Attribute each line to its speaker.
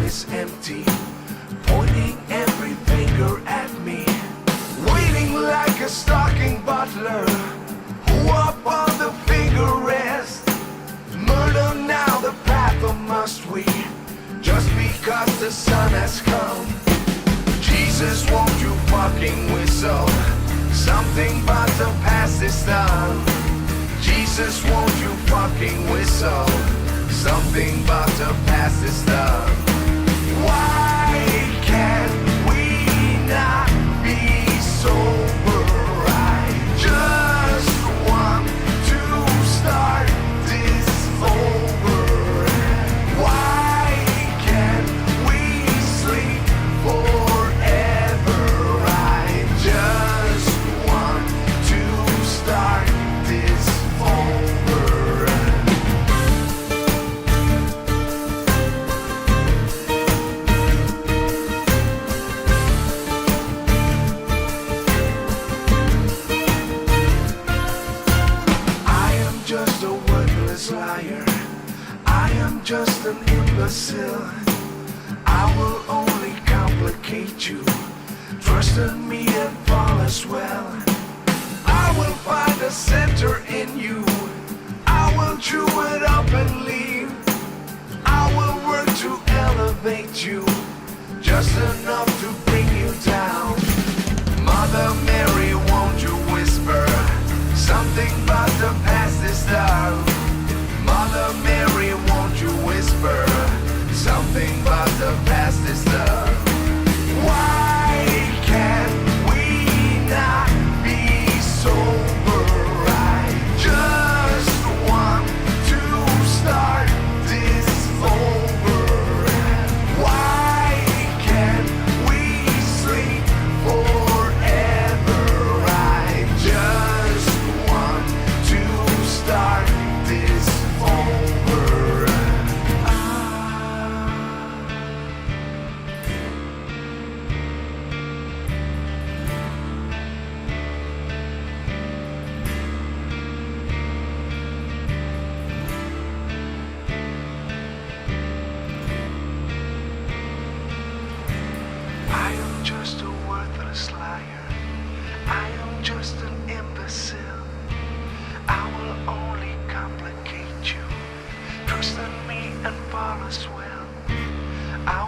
Speaker 1: is empty, pointing every finger at me, waiting like a stalking butler, who upon the finger rest. Murder now the path, or must we, just because the sun has come? Jesus, won't you fucking whistle something but the past is done? Jesus, won't you fucking whistle something but the past is done? Why can't we not be sober? I just want to start this over. Why can't we sleep forever? I just want to start this over. I am just a worthless liar. I am just an imbecile. I will only complicate you. Trust in me and fall as well. I will find a center in you. I will chew it up and leave. I will work to elevate you, just enough to bring you down. Mother Mary, won't you whisper something but the past is done? Mother Mary, won't you whisper something but the past is done? Why can't we not be sober? I just want to start this over. Why can't we sleep forever? I just want to start this over. I am just a worthless liar. I am just an imbecile. I will only complicate you. Trust in me and fall as well. I